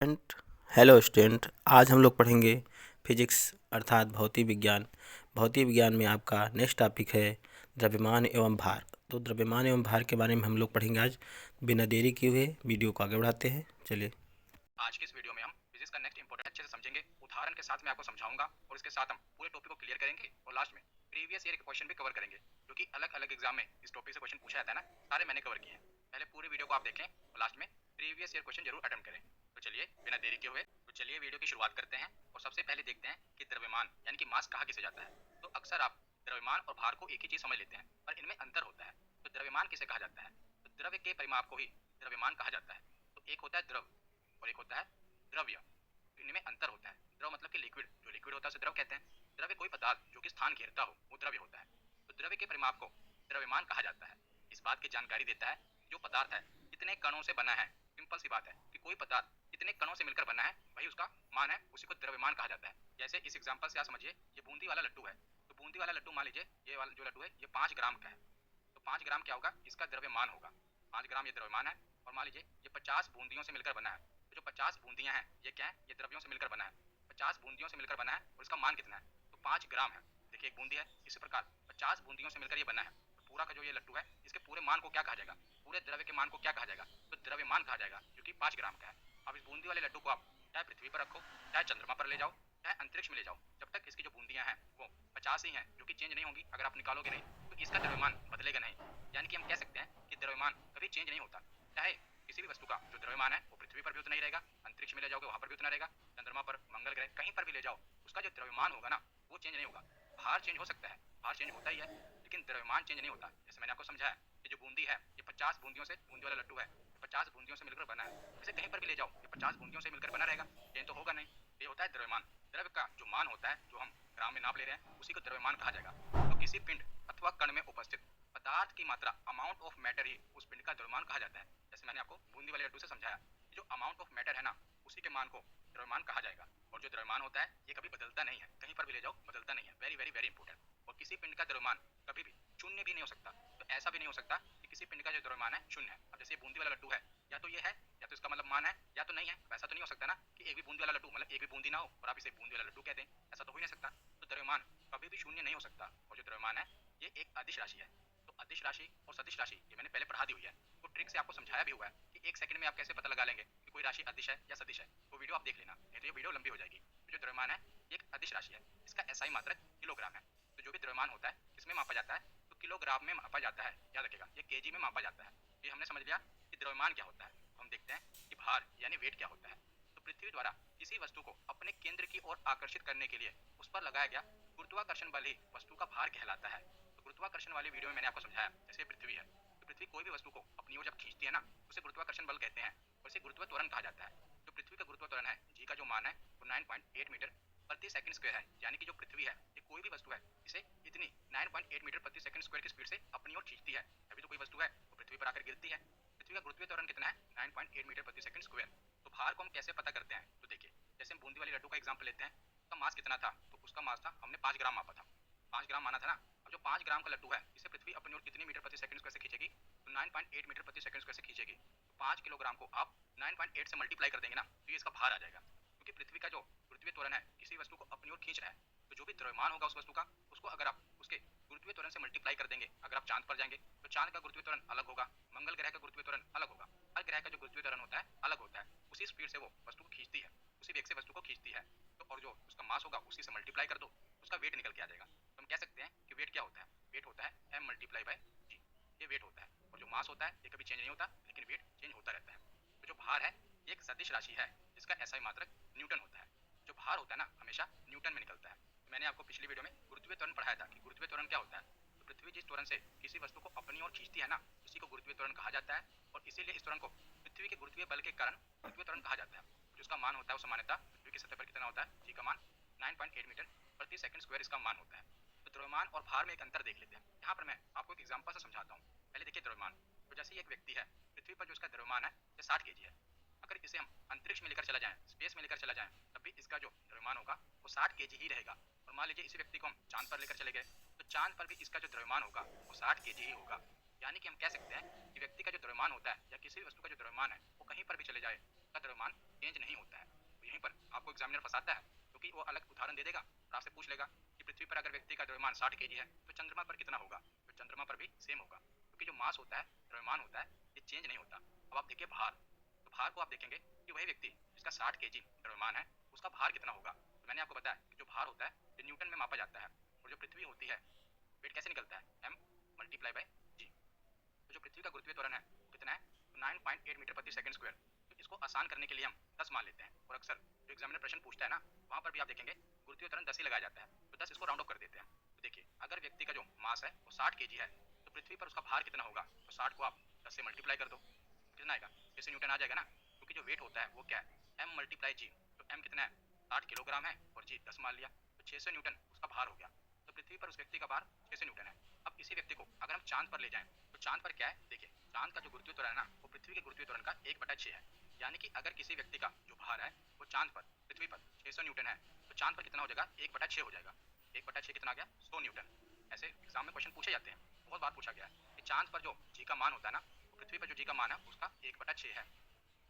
Student hello student, आज हम लोग पढ़ेंगे फिजिक्स अर्थात भौतिक विज्ञान। भौतिक विज्ञान में आपका नेक्स्ट टॉपिक है द्रव्यमान एवं भार। तो द्रव्यमान एवं भार के बारे में हम लोग पढ़ेंगे आज। बिना देरी किए हुए वीडियो को आगे बढ़ाते हैं। चलिए, आज के इस वीडियो में हम फिजिक्स का नेक्स्ट इंपॉर्टेंट अच्छे से समझेंगे। उदाहरण के साथ मैं आपको समझाऊंगा और इसके साथ हम पूरे टॉपिक को क्लियर करेंगे और लास्ट में प्रीवियस ईयर के क्वेश्चन भी कवर करेंगे, क्योंकि अलग अलग एग्जाम में इस टॉपिक से क्वेश्चन पूछा जाता है ना, सारे मैंने कवर किए हैं। पहले पूरी वीडियो को आप देखें और लास्ट में प्रीवियस ईयर क्वेश्चन जरूर अटेम्प्ट करें। तो चलिए बिना देरी के हुए चलिए वीडियो की शुरुआत करते हैं और सबसे पहले देखते हैं कि द्रव्यमान यानी कि मास कहाँ किसे जाता है। तो अक्सर आप द्रव्यमान और भार को एक ही चीज समझ लेते हैं, पर इनमें अंतर होता है। तो द्रव्यमान किसे कहा जाता है? तो द्रव्य के परिमाप को ही द्रव्यमान कहा जाता है। तो एक होता है द्रव और एक होता है द्रव्य। इनमें अंतर होता है। द्रव मतलब कि लिक्विड, जो लिक्विड होता है उसे द्रव कहते हैं। द्रव्य कोई पदार्थ जो कि स्थान घेरता हो वो द्रव्य होता है। तो द्रव्य के परिमाप को द्रव्यमान कहा जाता है। इस बात की जानकारी देता है कि जो पदार्थ है कितने कणों से बना है। सिंपल सी बात है कि कोई पदार्थ कितने कणों से मिलकर बना है वही उसका मान है, उसी को द्रव्यमान कहा जाता है। जैसे इस एग्जांपल से आप समझिए, ये बूंदी वाला लड्डू है। तो बूंदी वाला लड्डू मान लीजिए, ये वाला जो लड्डू है ये 5 ग्राम का है। तो 5 ग्राम क्या होगा? इसका द्रव्यमान होगा। 5 ग्राम ये द्रव्यमान है। और मान लीजिए ये 50 बूंदियों से मिलकर बना है। तो जो 50 बूंदियां हैं ये क्या है? ये द्रव्यों से मिलकर बना है। 50 बूंदियों से मिलकर बना है और इसका मान कितना है? तो 5 ग्राम है। देखिए एक बूंदी है, इसी प्रकार 50 बूंदियों से मिलकर ये बना है। तो पूरा का जो ये लड्डू है इसके पूरे मान को क्या कहा जाएगा? पूरे द्रव्य के मान को क्या कहा जाएगा? तो द्रव्यमान कहा जाएगा, जो कि 5 ग्राम का है। अब इस बूंदी वाले लड्डू को आप चाहे पृथ्वी पर रखो, चाहे चंद्रमा पर ले जाओ, चाहे अंतरिक्ष में ले जाओ, जब तक इसकी जो बूंदियां हैं वो 50 ही हैं, जो कि चेंज नहीं होंगी। अगर आप निकालोगे नहीं तो इसका द्रव्यमान बदलेगा नहीं। यानी कि हम कह सकते हैं कि द्रव्यमान कभी चेंज नहीं होता। चाहे किसी भी वस्तु का जो द्रव्यमान है वो पृथ्वी पर भी उतना ही रहेगा, अंतरिक्ष में ले जाओगे वहां पर भी उतना रहेगा, चंद्रमा पर, मंगल ग्रह, कहीं पर भी ले जाओ, उसका जो द्रव्यमान होगा ना वो चेंज नहीं होगा। भार चेंज हो सकता है, भार चेंज होता ही है, लेकिन द्रव्यमान चेंज नहीं होता। जैसे मैंने आपको समझाया कि जो बूंदी है ये 50 बूंदियों से, बूंदी वाला लड्डू है 50 बूंदियों से मिलकर बना है। इसे कहीं पर भी ले जाओ ये 50 बूंदियों से मिलकर बना रहेगा, चेंज तो होगा नहीं। ये होता है द्रव्यमान। द्रव्य का जो मान होता है, जो हम ग्राम में नाप ले रहे हैं, उसी को द्रव्यमान कहा जाएगा। तो किसी पिंड अथवा कण में उपस्थित पदार्थ की मात्रा, अमाउंट ऑफ मैटर, ही उस पिंड का द्रव्यमान कहा जाता है। जैसे मैंने आपको बूंदी वाले लड्डू से समझाया, जो अमाउंट ऑफ मैटर है ना, उसी के मान को द्रव्यमान कहा जाएगा। और जो द्रव्यमान होता है ये कभी बदलता नहीं है, कहीं पर भी ले जाओ बदलता नहीं है। Very very very important. और किसी पिंड का द्रव्यमान कभी भी शून्य भी नहीं हो सकता। तो ऐसा भी नहीं हो सकता कि किसी पिंड का जो द्रव्यमान है शून्य है। अब जैसे बूंदी वाला लड्डू है, या तो ये है या तो इसका मतलब मान है या तो नहीं है। वैसा तो नहीं हो सकता ना कि एक भी बूंदी वाला लड्डू मतलब एक भी बूंदी ना हो और आप इसे बूंदी वाला लड्डू कह दें, ऐसा तो हो ही नहीं सकता। तो द्रव्यमान कभी भी शून्य नहीं हो सकता। और जो द्रव्यमान है ये एक अदिश राशि है। तो अदिश राशि और सदिश राशि ये मैंने पहले पढ़ा दी हुई है। तो ट्रिक से आपको समझाया भी हुआ है कि 1 सेकंड में आप कैसे पता लगा लेंगे कि कोई राशि अदिश है या सदिश है। वो वीडियो आप देख लेना, नहीं तो ये वीडियो लंबी हो जाएगी। तो जो द्रव्यमान है ये एक अदिश राशि है, इसका एसआई मात्रक किलोग्राम है। तो जो भी द्रव्यमान होता है किसमें मापा जाता है? तो किलोग्राम में मापा जाता है। याद रखेगा, ये केजी में मापा जाता है। ये हमने समझ लिया कि द्रव्यमान क्या होता है। हम देखते हैं कि भार यानी वेट क्या होता है। तो पृथ्वी द्वारा किसी वस्तु को अपने केंद्र की ओर आकर्षित करने के लिए उस पर लगाया गया गुरुत्वाकर्षण बल ही वस्तु का भार कहलाता है। तो गुरुत्वाकर्षण वाली वीडियो में मैंने आपको समझाया, जैसे पृथ्वी है, तो पृथ्वी कोई भी वस्तु को अपनी ओर जब खींचती है ना, उसे गुरुत्वाकर्षण बल कहते हैं और इसे गुरुत्व त्वरण कहा जाता है। जो पृथ्वी का गुरुत्व त्वरण है, जी का जो मान है वो 9.8 मीटर प्रति सेकंड स्क्वायर है। यानी कि जो पृथ्वी है ये कोई भी वस्तु है इसे इतनी 9.8 मीटर प्रति सेकंड स्क्वायर की स्पीड से अपनी ओर खींचती है। अभी तो कोई वस्तु है वो पृथ्वी पर आकर गिरती है। पृथ्वी का गुरुत्वीय त्वरण कितना है? 9.8 मीटर प्रति सेकंड स्क्वायर। तो भार को हम कैसे पता करते हैं? तो देखिए, जैसे हम बूंदी वाली लड्डू का एग्जांपल लेते हैं, उसका मास कितना था? तो उसका मास था, हमने 5 ग्राम मापा था, 5 ग्राम माना था ना। अब जो 5 ग्राम का लड्डू है इसे पृथ्वी अपनी ओर कितनी मीटर प्रति सेकंड स्क्वायर से खींचेगी? तो 9.8 मीटर प्रति सेकंड स्क्वायर से खींचेगी। तो 5 किलोग्राम को आप 9.8 से मल्टीप्लाई कर देंगे ना, तो ये इसका भार आ जाएगा। क्योंकि पृथ्वी का जो गुरुत्वीय त्वरण है किसी वस्तु को अपनी ओर खींच रहा है, तो जो भी द्रव्यमान होगा उस वस्तु का, उसको अगर आप उसके गुरुत्वीय त्वरण से मल्टीप्लाई कर देंगे। अगर आप चांद पर जाएंगे तो चांद का गुरुत्वीय त्वरण अलग होगा, मंगल ग्रह का गुरुत्वीय त्वरण अलग होगा, हर ग्रह का जो गुरुत्वीय त्वरण होता है अलग होता है। उसी स्पीड से वो वस्तु को खींचती है, उसी वेग से वस्तु को खींचती है। तो और जो उसका मास होगा उसी से मल्टीप्लाई कर दो, उसका वेट निकल के आ जाएगा। तो हम कह सकते हैं कि वेट क्या होता है? वेट होता है एम मल्टीप्लाई बाई जी। ये वेट होता है। और जो मास होता है ये कभी चेंज नहीं होता, लेकिन वेट चेंज होता रहता है। तो जो भार है ये एक सदिश राशि है, जिसका एसआई मात्रक न्यूटन होता है। जो भार होता है ना हमेशा न्यूटन में निकलता है। तो मैंने आपको पिछली वीडियो में गुरुत्वीय त्वरण पढ़ाया था कि गुरुत्वीय त्वरण क्या होता है। तो पृथ्वी जिस त्वरण से किसी वस्तु को अपनी ओर खींचती है ना, उसी को गुरुत्वीय त्वरण कहा जाता है। और इसीलिए इस त्वरण को पृथ्वी के गुरुत्वीय बल के कारण गुरुत्वीय त्वरण कहा जाता है। जिसका मान होता है वो सामान्यतः पृथ्वी की सतह पर कितना होता है? जी का मान 9.8 मीटर प्रति सेकंड स्क्वायर इसका मान होता है। तो द्रव्यमान और भार में एक अंतर देख लेते हैं। यहाँ पर मैं आपको एक एग्जांपल से समझाता हूँ। पहले देखिए द्रव्यमान। तो जैसे एक व्यक्ति है, पृथ्वी पर जो इसका द्रव्यमान है ये 60 केजी है। अगर इसे हम अंतरिक्ष में लेकर चला जाएं, स्पेस में लेकर चला जाएं, तब भी इसका जो द्रव्यमान होगा वो 60 केजी ही रहेगा। और मान लीजिए इसी व्यक्ति को हम चांद पर लेकर चले गए, तो चांद पर भी इसका जो द्रव्यमान होगा वो 60 केजी ही होगा। यानी कि हम कह सकते हैं कि व्यक्ति का जो द्रव्यमान होता है या किसी भी वस्तु का जो द्रव्यमान है वो कहीं पर भी चले जाए, उसका द्रव्यमान चेंज नहीं होता है। तो यहीं पर आपको एग्जामिनर फंसाता है, क्योंकि वो अलग उदाहरण दे देगा और आपसे पूछ लेगा कि पृथ्वी पर अगर व्यक्ति का द्रव्यमान 60 kg है तो चंद्रमा पर कितना होगा। तो चंद्रमा पर भी सेम होगा, क्योंकि जो मास होता है, द्रव्यमान होता है, ये चेंज नहीं होता। अब आप देखिए भार, तो भार को आप देखेंगे कि वही व्यक्ति जिसका 60 kg द्रव्यमान है उसका भार कितना होगा। तो मैंने आपको बताया कि जो भार होता है ये न्यूटन में मापा जाता है, और जो पृथ्वी होती है वेट कैसे निकलता है, m मल्टीप्लाई बाय g। तो जो पृथ्वी का गुरुत्वीय त्वरण है वो कितना है, तो 9.8 मीटर प्रति सेकंड स्क्वायर। तो इसको आसान करने के लिए हम 10 मान लेते हैं, और अक्सर जो एग्जामिनर प्रश्न पूछता है ना वहाँ पर भी आप देखेंगे गुरुत्वीय त्वरण 10 ही लगाया जाता है, तो 10 इसको राउंड ऑफ कर देते हैं। तो देखिए अगर व्यक्ति का जो मास है वो 60 kg है तो पृथ्वी पर उसका भार कितना होगा, तो 60 को आप 10 से मल्टीप्लाई कर दो, कितना आएगा, जैसे न्यूटन आ जाएगा ना, क्योंकि जो वेट होता है वो क्या है, m मल्टीप्लाई जी। तो m कितना है, 60 किलोग्राम है, और g 10 मान लिया, तो 600 न्यूटन उसका भार हो गया। तो पृथ्वी पर उस व्यक्ति का भार 600 न्यूटन है। अब इसी व्यक्ति को अगर हम चांद पर ले जाएं तो चांद पर क्या है, देखिए चांद का जो गुरुत्वीय त्वरण है ना वो पृथ्वी के गुरुत्वीय त्वरण का 1/6 है। यानी कि अगर किसी व्यक्ति का जो भार है वो चांद पर, पृथ्वी पर 600 न्यूटन है, तो चांद पर कितना हो जाएगा, 1/6 हो जाएगा। 1/6 कितना आ गया, 100 न्यूटन। ऐसे एग्जाम में क्वेश्चन पूछे जाते हैं, बहुत बार पूछा गया है कि चांद पर जो जी का मान होता है ना, तो पृथ्वी पर जो जी का मान है उसका 1/6 है।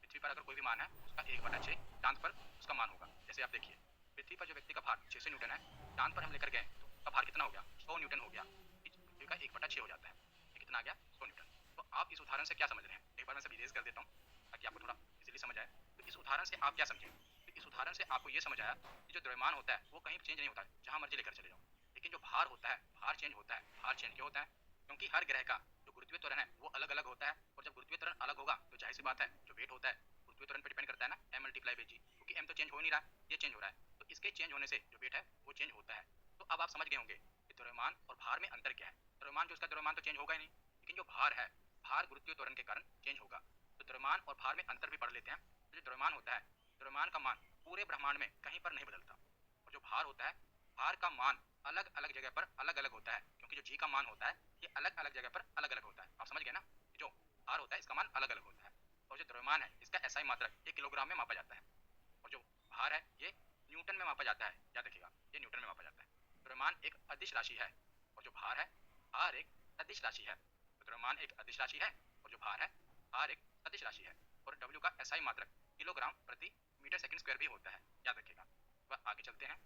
पृथ्वी पर अगर कोई भी मान है उसका 1/6 चांद पर उसका मान होगा। जैसे आप देखिए पृथ्वी पर जो व्यक्ति का भार 600 न्यूटन है, चांद पर हम लेकर गए तो उसका भार कितना हो गया, 100 न्यूटन हो गया। पृथ्वी का 1/6 हो जाता है, ये कितना आ गया, 100 न्यूटन। तो आप इस उदाहरण से क्या समझ रहे हैं, एक बार मैं सब इरेज कर देता हूँ ताकि आपको थोड़ा इजीली समझ आए। तो इस उदाहरण से आप क्या समझे, तो इस उदाहरण से आपको ये समझ आया कि जो द्रव्यमान होता है वो कहीं चेंज नहीं होता है, जहाँ मर्जी लेकर चले जाओ। लेकिन जो भार होता है, भार चेंज होता है। भार चेंज क्यों होता है, क्योंकि हर ग्रह का जो गुरुत्वीय त्वरण है वो अलग अलग होता है, और जब गुरुत्वीय त्वरण अलग होगा तो जाहिर सी बात है जो वेट होता है गुरुत्वीय त्वरण पर डिपेंड करता है ना, m मल्टीप्लाई बाय g, क्योंकि m तो चेंज हो नहीं रहा, ये चेंज हो रहा है, तो इसके चेंज होने से जो वेट है वो चेंज होता है। तो अब आप समझ गए होंगे कि द्रव्यमान और भार में अंतर क्या है। द्रव्यमान जो उसका द्रव्यमान तो चेंज होगा ही नहीं, लेकिन जो भार है, भार गुरुत्वीय त्वरण के कारण चेंज होगा। तो द्रव्यमान और भार में अंतर भी पढ़ लेते हैं। तो जो द्रव्यमान होता है, द्रव्यमान का मान पूरे ब्रह्मांड में कहीं पर नहीं बदलता, और जो भार होता है, भार का मान अलग अलग जगह पर अलग अलग होता है, क्योंकि जो जी का मान होता है ये अलग अलग जगह पर अलग अलग होता है। आप समझ गए ना, जो भार होता है इसका मान अलग अलग होता है, और जो द्रव्यमान है इसका एसआई मात्रक ये किलोग्राम में मापा जाता है, और जो भार है ये न्यूटन में मापा जाता है। याद रखिएगा ये न्यूटन में मापा जाता है। द्रव्यमान एक अदिश राशि है, और जो भार है, भार एक अदिश राशि है। तो द्रव्यमान एक अदिश राशि है, और जो भार है, भार एक सदिश राशि है, और W का एसआई मात्रक किलोग्राम प्रति मीटर सेकंड स्क्वायर भी होता है, याद रखिएगा। तो आगे चलते हैं,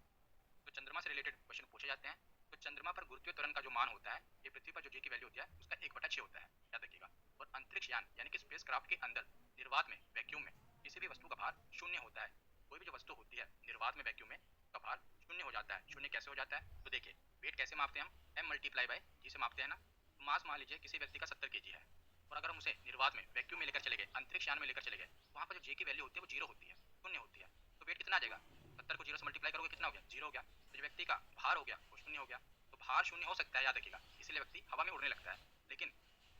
तो चंद्रमा से रिलेटेड क्वेश्चन पूछे जाते हैं। तो चंद्रमा पर गुरुत्वीय त्वरण का जो मान होता है ये पृथ्वी पर जो जी की वैल्यू होती है उसका 1/6 होता है, याद रखिएगा। और अंतरिक्ष यान यानी कि स्पेस क्राफ्ट के अंदर निर्वात में, वैक्यूम में किसी भी वस्तु का भार शून्य होता है। कोई भी जो वस्तु होती है निर्वात में, वैक्यूम में, उसका भार शून्य हो जाता है। शून्य कैसे हो जाता है, तो देखिए वेट कैसे मापते हैं हम, m मल्टीप्लाई बाय जी से मापते हैं ना। मास मान लीजिए किसी व्यक्ति का 70 kg है, और अगर हम उसे निर्वात में, वैक्यूम में लेकर चले गए, अंतरिक्ष यान में लेकर चले गए, वहाँ पर जो जी की वैल्यू होती है वो 0 होती है, शून्य होती है। तो वेट कितना आ जाएगा, 70 को 0 से मल्टीप्लाई करोगे कितना हो गया, 0 हो गया। तो जो व्यक्ति का भार हो गया वो शून्य हो गया। तो भार शून्य हो सकता है, याद रखिएगा, इसलिए व्यक्ति हवा में उड़ने लगता है, लेकिन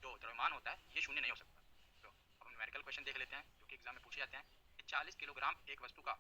जो द्रव्यमान होता है ये शून्य नहीं हो सकता। तो अब हम न्यूमेरिकल क्वेश्चन देख लेते हैं जो कि एग्जाम में पूछे जाते हैं कि 40 किलोग्राम एक वस्तु का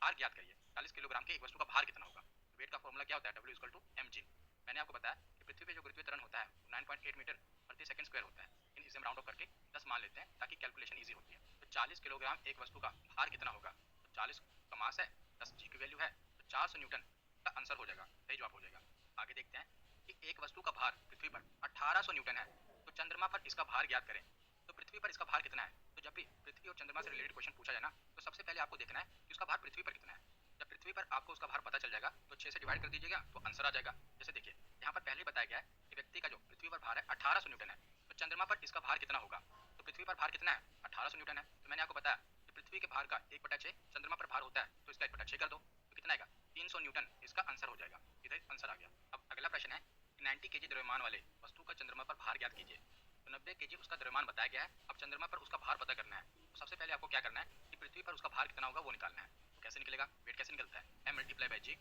भार ज्ञात करिए। 40 किलोग्राम के एक वस्तु का भार कितना होगा। वेट का फॉर्मूला क्या होता है, W इक्वल टू mg। मैंने आपको बताया कि पृथ्वी पे जो गुरुत्वीय त्वरण होता है 9.8 मीटर प्रति सेकंड स्क्वायर होता है, इन इसे हम राउंड ऑफ करके 10 मान लेते हैं ताकि कैलकुलेशन इजी होती है। तो 40 किलोग्राम एक वस्तु का भार कितना होगा, तो 40 का मास है, 10 जी की वैल्यू है, तो 400 न्यूटन का आंसर हो जाएगा, सही जवाब हो जाएगा। आगे देखते हैं कि एक वस्तु का भार पृथ्वी पर 1800 न्यूटन है, तो चंद्रमा पर इसका भार ज्ञात करें। तो पृथ्वी पर इसका भार कितना है, तो जब भी पृथ्वी और चंद्रमा से रिलेटेड क्वेश्चन पूछा जाए ना, तो सबसे पहले आपको देखना है कि उसका भार पृथ्वी पर कितना है। जब पृथ्वी पर आपको उसका भार पता चल जाएगा तो 6 से डिवाइड कर दीजिएगा तो आंसर आ जाएगा। जैसे देखिए यहाँ पर पहले बताया गया है कि व्यक्ति का जो पृथ्वी पर भार है 1800 न्यूटन है, तो चंद्रमा पर इसका भार कितना होगा। तो पृथ्वी पर भार कितना है, 1800 न्यूटन है, तो मैंने आपको बताया कि पृथ्वी के भार का 1/6 चंद्रमा पर भार होता है, तो इसका 1/6 कर दो, तो कितना आएगा, 300 न्यूटन इसका आंसर हो जाएगा। इधर आंसर आ गया। अब अगला प्रश्न है कि 90 kg द्रव्यमान वाले वस्तु का चंद्रमा पर भार ज्ञात कीजिए। तो 90 kg उसका द्रव्यमान बताया गया है, अब चंद्रमा पर उसका भार पता करना है। तो सबसे पहले आपको क्या करना है कि पृथ्वी पर उसका भार कितना होगा वो निकालना है। तो कैसे निकलेगा, वेट कैसे निकलता है, m मल्टीप्लाई बाय जी।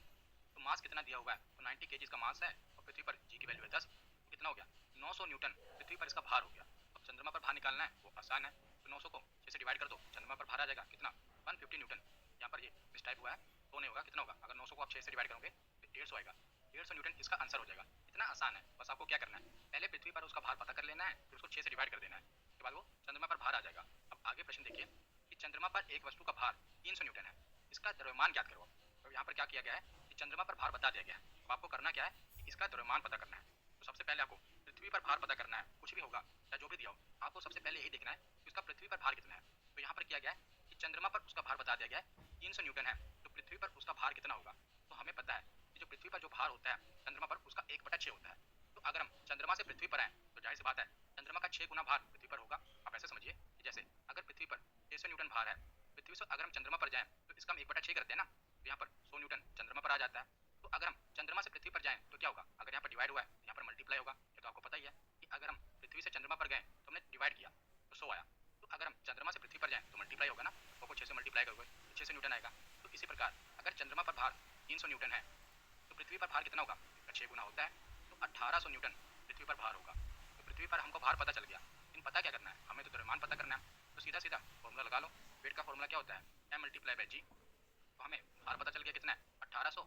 तो मास कितना दिया हुआ है, तो 90 kg इसका मास है, और पृथ्वी पर जी की वैल्यू है 10, तो कितना हो गया, 900 न्यूटन पृथ्वी पर इसका भार हो गया। अब चंद्रमा पर भार निकालना है, वो आसान है, तो 900 को 6 से डिवाइड कर दो, चंद्रमा पर भार आ जाएगा कितना, 150 न्यूटन। यहाँ पर ये मिस टाइप हुआ है तो नहीं होगा, कितना होगा, अगर 900 को आप 6 से डिवाइड करोगे तो 150 आएगा, 150 न्यूटन इसका आंसर हो जाएगा। इतना आसान है, बस आपको क्या करना है, पहले पृथ्वी पर उसका भार पता कर लेना है, फिर उसको 6 से डिवाइड कर देना है, उसके बाद वो चंद्रमा पर भार आ जाएगा। अब आगे प्रश्न देखिए कि चंद्रमा पर एक वस्तु का भार 300 न्यूटन है, इसका द्रव्यमान ज्ञात करो। तो यहाँ पर क्या किया गया है कि चंद्रमा पर भार बता दिया गया है, अब आपको करना क्या है कि इसका द्रव्यमान पता करना है। तो सबसे पहले आपको पृथ्वी पर भार पता करना है, कुछ भी होगा चाहे जो भी दिया हो, आपको सबसे पहले यही देखना है कि उसका पृथ्वी पर भार कितना है। तो यहाँ पर किया गया है कि चंद्रमा पर उसका भार बता दिया गया है 300 न्यूटन है, तो पृथ्वी पर उसका भार कितना होगा। तो हमें पता है कि जो पृथ्वी पर जो भार होता है चंद्रमा पर उसका 1/6 होता है। तो अगर हम चंद्रमा से पृथ्वी पर आए तो जाहिर सी बात है चंद्रमा का 6 गुना भार पृथ्वी पर होगा। आप ऐसे समझिए कि जैसे अगर पृथ्वी पर 600 न्यूटन भार है, पृथ्वी से अगर हम चंद्रमा पर जाएं तो इसका हम 1/6 करते हैं ना, तो यहाँ पर 100 न्यूटन चंद्रमा पर आ जाता है। तो अगर हम चंद्रमा से पृथ्वी पर जाएं तो क्या होगा, अगर यहाँ पर डिवाइड हुआ है यहाँ पर मल्टीप्लाई होगा। ये तो आपको पता ही है कि अगर हम पृथ्वी से चंद्रमा पर गए तो हमने डिवाइड किया तो 100 आया। तो अगर हम चंद्रमा से पृथ्वी पर जाएं तो मल्टीप्लाई होगा ना, 100 को 6 से मल्टीप्लाई करोगे तो 6 से न्यूटन आएगा। तो इसी प्रकार अगर चंद्रमा पर भार 300 न्यूटन है तो पृथ्वी पर भार कितना होगा, इसका 6 गुना होता है, तो 1800 न्यूटन पृथ्वी पर भार होगा। तो पृथ्वी पर हमको भार पता चल गया, लेकिन पता क्या करना है, हमें तो द्रव्यमान पता करना है। तो सीधा सीधा फॉर्मूला लगा लो, वेट का फॉर्मूला क्या होता है m मल्टीप्लाई बाई जी। तो हमें भार पता चल गया कितना है 1800,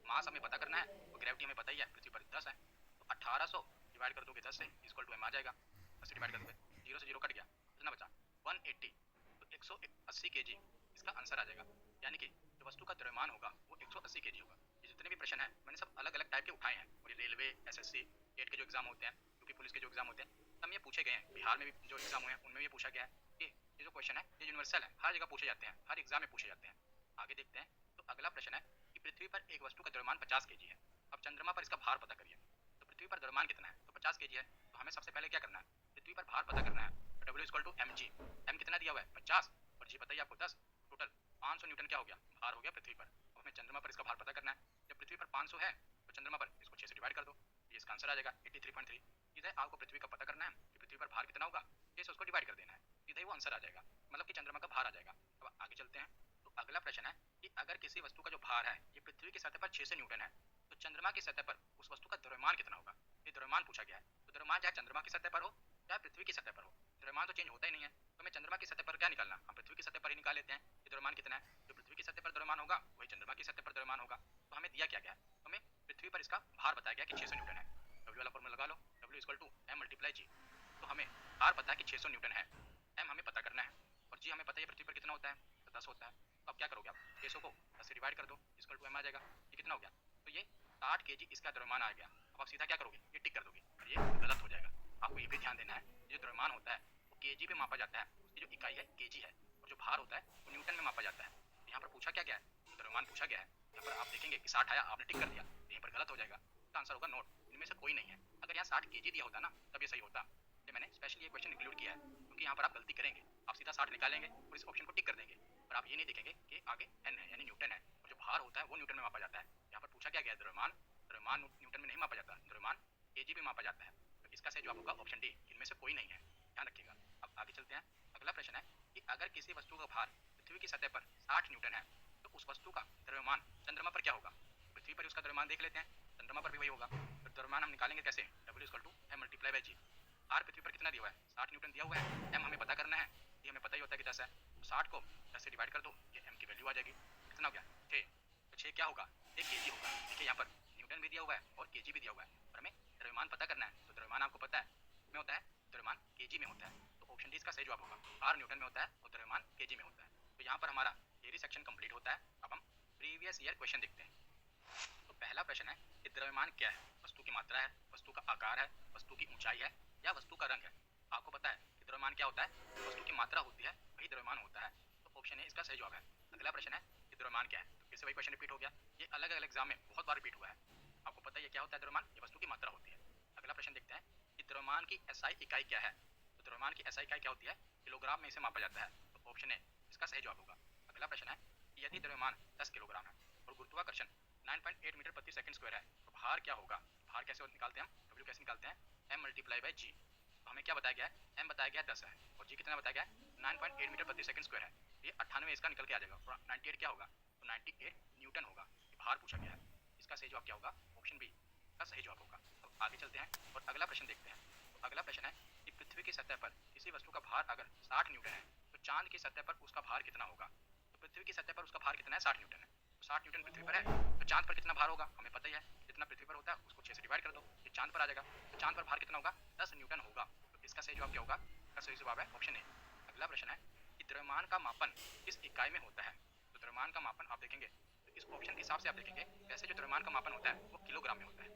मास हमें पता करना है और ग्रेविटी हमें पता ही है पृथ्वी पर 10 है। तो 1800 डिवाइड कर दोगे 10 से इक्वल टू m आ जाएगा, 10 से डिवाइड कर दोगे 0 से 0 कट गया, कितना बचा 180, तो 180 kg इसका आंसर आ जाएगा। यानी कि जो वस्तु का द्रव्यमान होगा वो 180 kg होगा। ये जितने भी प्रश्न हैं मैंने सब अलग अलग टाइप के उठाए हैं, और ये रेलवे, एसएससी, टेट के जो एग्जाम होते हैं, यूपी पुलिस के जो एग्जाम होते हैं, सब ये पूछे गए हैं। बिहार में भी जो एग्जाम हुए हैं उनमें ये पूछा गया है कि ये जो क्वेश्चन है ये यूनिवर्सल है, हर जगह पूछे जाते हैं, हर एग्जाम में पूछे जाते हैं। आगे देखते हैं, तो अगला प्रश्न है कि पृथ्वी पर एक वस्तु का द्रव्यमान 50 kg है, अब चंद्रमा पर इसका भार पता करिए। तो पृथ्वी पर द्रव्यमान कितना है, तो 50 kg है, तो हमें सबसे पहले क्या करना है, पृथ्वी पर भार पता करना है। W equal to M G, M कितना दिया हुआ है 50 और जी बताइए आपको 10, टोटल 500 न्यूटन क्या हो गया, भार हो गया पृथ्वी पर। अब हमें चंद्रमा पर इसका भार पता करना है। जब पृथ्वी पर 500 है तो चंद्रमा पर इसको 6 से डिवाइड कर दो, ये इसका आंसर आ जाएगा 83.3। सीधे आपको पृथ्वी का पता करना है कि पृथ्वी पर भार कितना होगा, 6 से उसको डिवाइड कर देना है, सीधे ही वो आंसर आ जाएगा, मतलब कि चंद्रमा का भार आ जाएगा। अब आगे चलते हैं, तो अगला प्रश्न है कि अगर किसी वस्तु का जो भार है ये पृथ्वी की सतह पर 600 न्यूटन है, तो चंद्रमा की सतह पर उस वस्तु का द्रव्यमान कितना होगा। ये द्रव्यमान पूछा गया है, तो द्रव्यमान चाहे चंद्रमा की सतह पर हो चाहे पृथ्वी की सतह पर हो, द्रव्यमान तो चेंज होता ही नहीं है। तो हमें चंद्रमा की सतह पर क्या निकालना, हम पृथ्वी की सतह पर ही निकाल लेते हैं कि द्रव्यमान कितना है। जो पृथ्वी की सतह पर द्रव्यमान होगा वही चंद्रमा की सतह पर द्रव्यमान होगा। तो हमें दिया क्या गया है, हमें पृथ्वी पर इसका भार बताया गया कि 600 न्यूटन है। W वाला फॉर्मूला लगा लो, W equal to m multiply g. तो हमें भार पता है कि 600 न्यूटन है, m हमें पता करना है, और जी हमें पता है पृथ्वी पर कितना होता है, तो 10 होता है। तो अब क्या करोगे आप, 600 को 10 से डिवाइड कर दो, इक्वल टू m आ जाएगा। ये कितना हो गया, तो ये 60 kg इसका द्रव्यमान आ गया। अब आप सीधा क्या करोगे, ये टिक कर दोगे, और ये गलत हो जाएगा। आपको ये भी ध्यान देना है, जो द्रव्यमान होता है वो केजी पे मापा जाता है, उसकी जो इकाई है केजी है, और जो भार होता है वो न्यूटन में मापा जाता है। यहाँ पर पूछा क्या गया है, द्रव्यमान पूछा गया है। यहाँ पर आप देखेंगे कि 60 आया, आपने टिक कर दिया, यहीं पर गलत हो जाएगा। इसका आंसर होगा नोट, इनमें से कोई नहीं है। अगर यहाँ 60 kg दिया होता ना तब ये सही होता। ये मैंने स्पेशली ये क्वेश्चन इंक्लूड किया है क्योंकि यहाँ पर आप गलती करेंगे, आप सीधा 60 निकालेंगे और इस ऑप्शन को टिक कर देंगे, और आप ये नहीं देखेंगे कि आगे n है यानी न्यूटन है, और जो भार होता है वो न्यूटन में मापा जाता है। यहाँ पर पूछा क्या गया है, द्रव्यमान, द्रव्यमान न्यूटन में नहीं मापा जाता, द्रव्यमान केजी में मापा जाता है। तो इसका सही जवाब होगा ऑप्शन डी, इनमें से कोई नहीं है, ध्यान रखिएगा। अब आगे चलते हैं, अगला प्रश्न है कि अगर किसी वस्तु का भार पृथ्वी की सतह पर 60 न्यूटन है तो उस वस्तु का द्रव्यमान चंद्रमा पर क्या होगा। पृथ्वी पर उसका द्रव्यमान देख लेते हैं, चंद्रमा पर भी वही होगा। तो द्रव्यमान हम निकालेंगे कैसे, W equal to m multiply by g. आर पृथ्वी पर कितना दिया हुआ है, 60 न्यूटन दिया हुआ है, m हमें पता करना है, ये हमें पता ही होता है कि 10 है, तो 60 को 10 से डिवाइड कर दो, ये m की वैल्यू आ जाएगी, कितना हो गया 6। तो 6 क्या होगा, ये केजी होगा। देखिए यहाँ पर न्यूटन भी दिया हुआ है और केजी भी दिया हुआ है, और हमें द्रव्यमान पता करना है। तो द्रव्यमान आपको पता है में होता है, द्रव्यमान केजी में होता है, तो ऑप्शन डी इसका सही जवाब होगा। आर न्यूटन में होता है और द्रव्यमान केजी में होता है। तो यहाँ पर हमारा थियरी सेक्शन कंप्लीट होता है। अब हम प्रीवियस ईयर क्वेश्चन देखते हैं। तो पहला प्रश्न है कि द्रव्यमान क्या है, वस्तु की मात्रा है, वस्तु का आकार है, वस्तु की ऊंचाई है, या वस्तु का रंग है। आपको पता है कि द्रव्यमान क्या होता है, वस्तु की मात्रा होती है वही द्रव्यमान होता है, तो ऑप्शन ए इसका सही जवाब है। अगला प्रश्न है कि द्रव्यमान क्या है, तो फिर से वही क्वेश्चन रिपीट हो गया, ये अलग अलग एग्जाम में बहुत बार रिपीट हुआ है। आपको पता है क्या होता है द्रव्यमान, ये वस्तु की मात्रा होती है। अगला प्रश्न देखते हैं कि द्रव्यमान की एसआई इकाई क्या है। तो द्रव्यमान की एसआई इकाई क्या होती है, किलोग्राम में इसे मापा जाता है, तो ऑप्शन ए इसका सही जवाब होगा। अगला प्रश्न है कि यदि द्रव्यमान 10 किलोग्राम है और गुरुत्वाकर्षण 9.8 मीटर प्रति सेकंड स्क्वायर है, तो भार क्या होगा। भार कैसे निकालते हैं हम, W कैसे निकालते हैं, m मल्टीप्लाई बाई जी। तो हमें क्या बताया गया है, m बताया गया 10 है और g कितना बताया गया है 9.8 मीटर प्रति सेकंड स्क्वायर है, ये 98 इसका निकल के आ जाएगा, और 98 क्या होगा, तो 98 न्यूटन होगा। ये भार पूछा गया है, इसका सही जवाब क्या होगा, ऑप्शन बी का सही जवाब होगा। तो आगे चलते हैं और अगला प्रश्न देखते हैं। तो अगला प्रश्न है कि पृथ्वी की सतह पर किसी वस्तु का भार अगर 60 न्यूटन है तो चांद की सतह पर उसका भार कितना होगा। तो पृथ्वी की सतह पर उसका भार कितना है, 60 न्यूटन है, तो 60 न्यूटन पृथ्वी पर है, तो चांद पर कितना भार होगा हमें पता ही है, जितना पृथ्वी पर होता है उसको 6 से डिवाइड कर दो, ये चांद पर आ जाएगा। तो चांद पर भार कितना होगा, 10 न्यूटन होगा। तो इसका सही जवाब क्या होगा, इसका सही जवाब है ऑप्शन ए। अगला प्रश्न है कि द्रव्यमान का मापन किस इकाई में होता है। तो द्रव्यमान का मापन आप देखेंगे तो इस ऑप्शन के हिसाब से आप देखेंगे वैसे जो द्रव्यमान का मापन होता है वो किलोग्राम में होता है,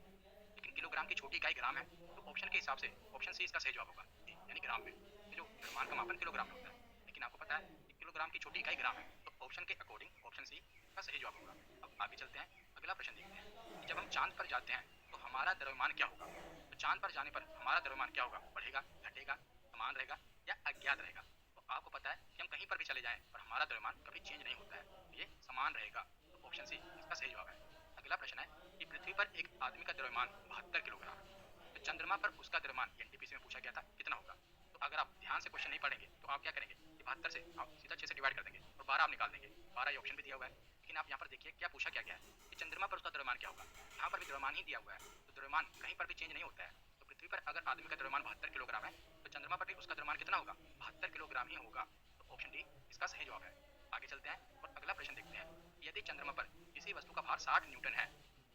लेकिन किलोग्राम की छोटी इकाई ग्राम है, तो ऑप्शन के हिसाब से ऑप्शन सी इसका सही जवाब होगा, यानी ग्राम में। जो द्रव्यमान का मापन किलोग्राम में होता है, लेकिन आपको पता है कि किलोग्राम किलोग्राम की छोटी इकाई ग्राम है, तो ऑप्शन के अकॉर्डिंग ऑप्शन सी का सही जवाब होगा। अब आगे चलते हैं, अगला प्रश्न देखते हैं कि जब हम चांद पर जाते हैं तो हमारा द्रव्यमान क्या होगा। तो चांद पर जाने पर हमारा द्रव्यमान क्या होगा, बढ़ेगा, घटेगा, समान रहेगा या अज्ञात रहेगा। तो आपको पता है कि हम कहीं पर भी चले जाएं पर हमारा द्रव्यमान कभी चेंज नहीं होता है, ये समान रहेगा। तो ऑप्शन सी इसका सही जवाब है। अगला प्रश्न है कि पृथ्वी पर एक आदमी का द्रव्यमान 72 किलोग्राम है, तो चंद्रमा पर उसका द्रव्यमान एनटीपीसी में पूछा गया था कितना होगा। तो अगर आप ध्यान से क्वेश्चन नहीं पढ़ेंगे तो आप क्या करेंगे कि 72 से आप सीधा 6 से डिवाइड कर देंगे और 12 आप निकाल देंगे। 12 ये ऑप्शन भी दिया हुआ है, लेकिन आप यहाँ पर देखिए क्या पूछा क्या गया है कि चंद्रमा पर उसका द्रव्यमान क्या होगा। यहाँ पर भी द्रव्यमान ही दिया हुआ है, तो द्रव्यमान कहीं पर भी चेंज नहीं होता है। तो पृथ्वी पर अगर आदमी का द्रव्यमान 72 किलोग्राम है तो चंद्रमा पर भी उसका द्रव्यमान कितना होगा, 72 किलोग्राम ही होगा। तो ऑप्शन डी इसका सही जवाब है। आगे चलते हैं और अगला प्रश्न देखते हैं। यदि चंद्रमा पर किसी वस्तु का भार 60 न्यूटन है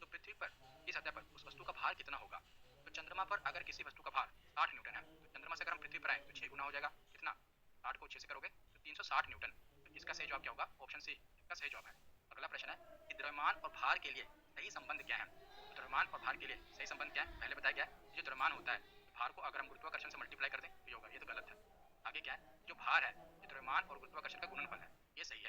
तो पृथ्वी पर की सतह पर उस वस्तु का भार कितना होगा। तो चंद्रमा पर अगर किसी वस्तु का भार 60 न्यूटन है तो चंद्रमा से अगर हम पृथ्वी पर आए तो 6 गुना हो जाएगा, कितना, 60 को 6 से करोगे तो 360 न्यूटन। तो इसका सही जवाब क्या होगा, ऑप्शन सी इसका सही जवाब है। अगला प्रश्न है कि द्रव्यमान और भार के लिए सही संबंध क्या है। तो द्रव्यमान और भार के लिए सही संबंध क्या है, पहले बताया गया है। जो द्रव्यमान होता है, भार को अगर हम गुरुत्वाकर्षण से मल्टीप्लाई कर दें तो ये होगा, ये तो गलत है। आगे क्या है, जो भार है ये द्रव्यमान और गुरुत्वाकर्षण का गुणनफल है, ये सही है।